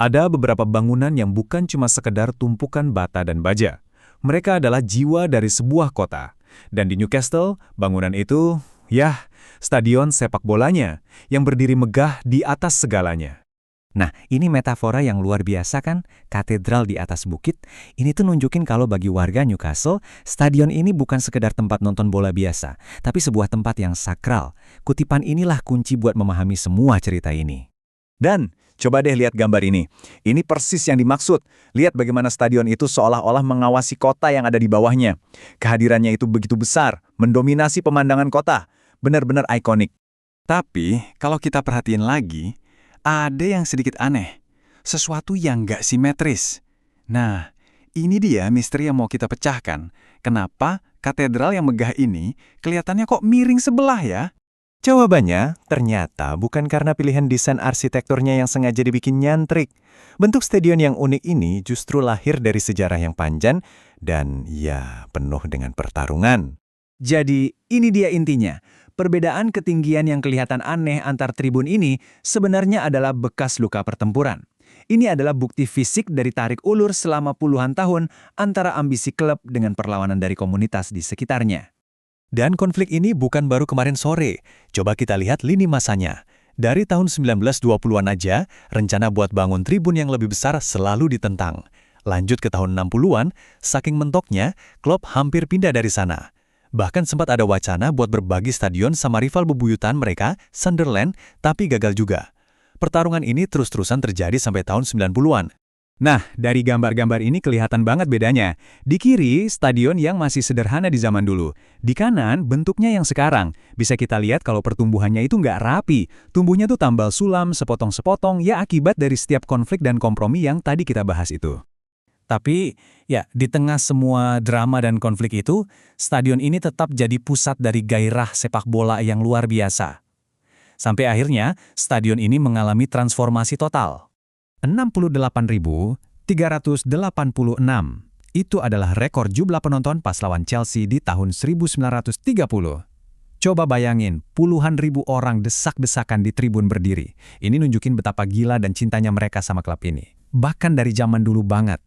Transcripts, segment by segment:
Ada beberapa bangunan yang bukan cuma sekedar tumpukan bata dan baja. Mereka adalah jiwa dari sebuah kota. Dan di Newcastle, bangunan itu, stadion sepak bolanya yang berdiri megah di atas segalanya. Nah, ini metafora yang luar biasa kan? Katedral di atas bukit. Ini tuh nunjukin kalau bagi warga Newcastle, stadion ini bukan sekedar tempat nonton bola biasa, tapi sebuah tempat yang sakral. Kutipan inilah kunci buat memahami semua cerita ini. Dan, coba deh lihat gambar ini. Ini persis yang dimaksud. Lihat bagaimana stadion itu seolah-olah mengawasi kota yang ada di bawahnya. Kehadirannya itu begitu besar, mendominasi pemandangan kota. Benar-benar ikonik. Tapi, kalau kita perhatiin lagi, ada yang sedikit aneh. Sesuatu yang nggak simetris. Nah, ini dia misteri yang mau kita pecahkan. Kenapa katedral yang megah ini kelihatannya kok miring sebelah ya? Jawabannya ternyata bukan karena pilihan desain arsitekturnya yang sengaja dibikin nyantrik. Bentuk stadion yang unik ini justru lahir dari sejarah yang panjang dan penuh dengan pertarungan. Jadi, ini dia intinya. Perbedaan ketinggian yang kelihatan aneh antar tribun ini sebenarnya adalah bekas luka pertempuran. Ini adalah bukti fisik dari tarik ulur selama puluhan tahun antara ambisi klub dengan perlawanan dari komunitas di sekitarnya. Dan konflik ini bukan baru kemarin sore. Coba kita lihat lini masanya. Dari tahun 1920-an aja, rencana buat bangun tribun yang lebih besar selalu ditentang. Lanjut ke tahun 60-an, saking mentoknya, klub hampir pindah dari sana. Bahkan sempat ada wacana buat berbagi stadion sama rival bebuyutan mereka, Sunderland, tapi gagal juga. Pertarungan ini terus-terusan terjadi sampai tahun 90-an. Nah, dari gambar-gambar ini kelihatan banget bedanya. Di kiri, stadion yang masih sederhana di zaman dulu. Di kanan, bentuknya yang sekarang. Bisa kita lihat kalau pertumbuhannya itu nggak rapi. Tumbuhnya tuh tambal sulam, sepotong-sepotong, akibat dari setiap konflik dan kompromi yang tadi kita bahas itu. Tapi, di tengah semua drama dan konflik itu, stadion ini tetap jadi pusat dari gairah sepak bola yang luar biasa. Sampai akhirnya, stadion ini mengalami transformasi total. 68.386. Itu adalah rekor jumlah penonton pas lawan Chelsea di tahun 1930. Coba bayangin, puluhan ribu orang desak-desakan di tribun berdiri. Ini nunjukin betapa gila dan cintanya mereka sama klub ini. Bahkan dari zaman dulu banget.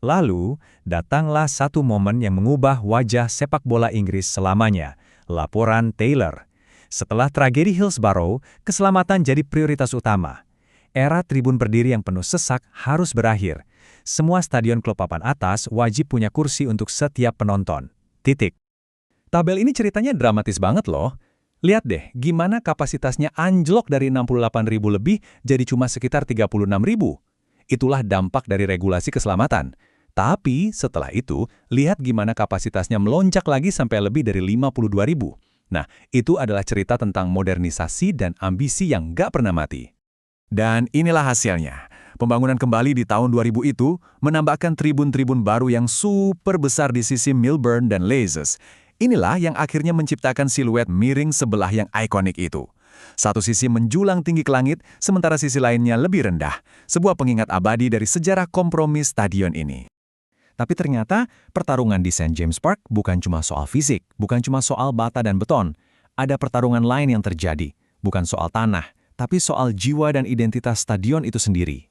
Lalu, datanglah satu momen yang mengubah wajah sepak bola Inggris selamanya. Laporan Taylor. Setelah tragedi Hillsborough, keselamatan jadi prioritas utama. Era tribun berdiri yang penuh sesak harus berakhir. Semua stadion klub papan atas wajib punya kursi untuk setiap penonton. Titik. Tabel ini ceritanya dramatis banget loh. Lihat deh, gimana kapasitasnya anjlok dari 68.000 lebih jadi cuma sekitar 36.000. Itulah dampak dari regulasi keselamatan. Tapi setelah itu, lihat gimana kapasitasnya melonjak lagi sampai lebih dari 52.000. Nah, itu adalah cerita tentang modernisasi dan ambisi yang nggak pernah mati. Dan inilah hasilnya. Pembangunan kembali di tahun 2000 itu menambahkan tribun-tribun baru yang super besar di sisi Milburn dan Leazes. Inilah yang akhirnya menciptakan siluet miring sebelah yang ikonik itu. Satu sisi menjulang tinggi ke langit, sementara sisi lainnya lebih rendah. Sebuah pengingat abadi dari sejarah kompromi stadion ini. Tapi ternyata pertarungan di St. James Park bukan cuma soal fisik, bukan cuma soal bata dan beton. Ada pertarungan lain yang terjadi, bukan soal tanah, tapi soal jiwa dan identitas stadion itu sendiri.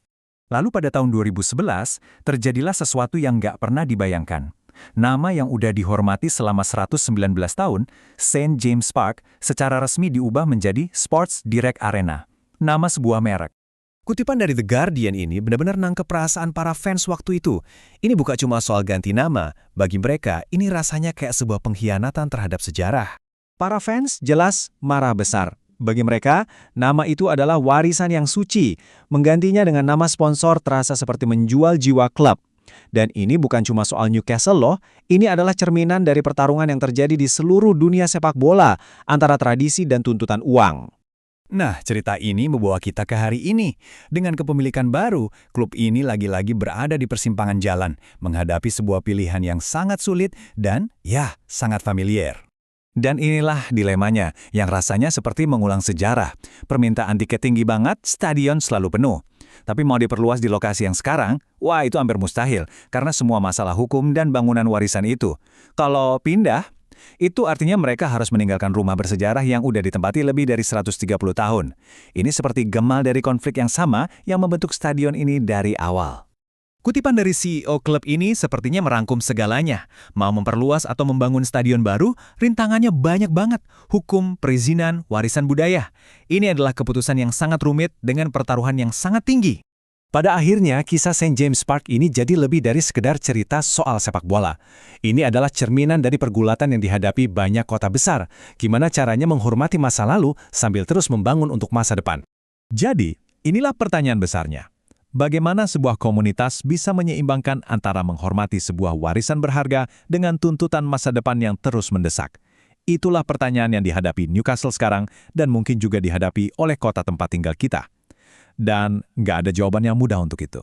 Lalu pada tahun 2011, terjadilah sesuatu yang nggak pernah dibayangkan. Nama yang udah dihormati selama 119 tahun, St. James Park, secara resmi diubah menjadi Sports Direct Arena. Nama sebuah merek. Kutipan dari The Guardian ini benar-benar nangkep perasaan para fans waktu itu. Ini bukan cuma soal ganti nama. Bagi mereka, ini rasanya kayak sebuah pengkhianatan terhadap sejarah. Para fans jelas marah besar. Bagi mereka, nama itu adalah warisan yang suci. Menggantinya dengan nama sponsor terasa seperti menjual jiwa klub. Dan ini bukan cuma soal Newcastle loh, ini adalah cerminan dari pertarungan yang terjadi di seluruh dunia sepak bola antara tradisi dan tuntutan uang. Nah, cerita ini membawa kita ke hari ini. Dengan kepemilikan baru, klub ini lagi-lagi berada di persimpangan jalan, menghadapi sebuah pilihan yang sangat sulit dan, sangat familiar. Dan inilah dilemanya, yang rasanya seperti mengulang sejarah. Permintaan tiket tinggi banget, stadion selalu penuh. Tapi mau diperluas di lokasi yang sekarang, itu hampir mustahil, karena semua masalah hukum dan bangunan warisan itu. Kalau pindah, Itu artinya mereka harus meninggalkan rumah bersejarah yang udah ditempati lebih dari 130 tahun. Ini seperti gemal dari konflik yang sama yang membentuk stadion ini dari awal. Kutipan dari CEO klub ini sepertinya merangkum segalanya. Mau memperluas atau membangun stadion baru, rintangannya banyak banget. Hukum, perizinan, warisan budaya. Ini adalah keputusan yang sangat rumit dengan pertaruhan yang sangat tinggi. Pada akhirnya, kisah St. James Park ini jadi lebih dari sekedar cerita soal sepak bola. Ini adalah cerminan dari pergulatan yang dihadapi banyak kota besar. Gimana caranya menghormati masa lalu sambil terus membangun untuk masa depan. Jadi, inilah pertanyaan besarnya. Bagaimana sebuah komunitas bisa menyeimbangkan antara menghormati sebuah warisan berharga dengan tuntutan masa depan yang terus mendesak? Itulah pertanyaan yang dihadapi Newcastle sekarang dan mungkin juga dihadapi oleh kota tempat tinggal kita. Dan nggak ada jawaban yang mudah untuk itu.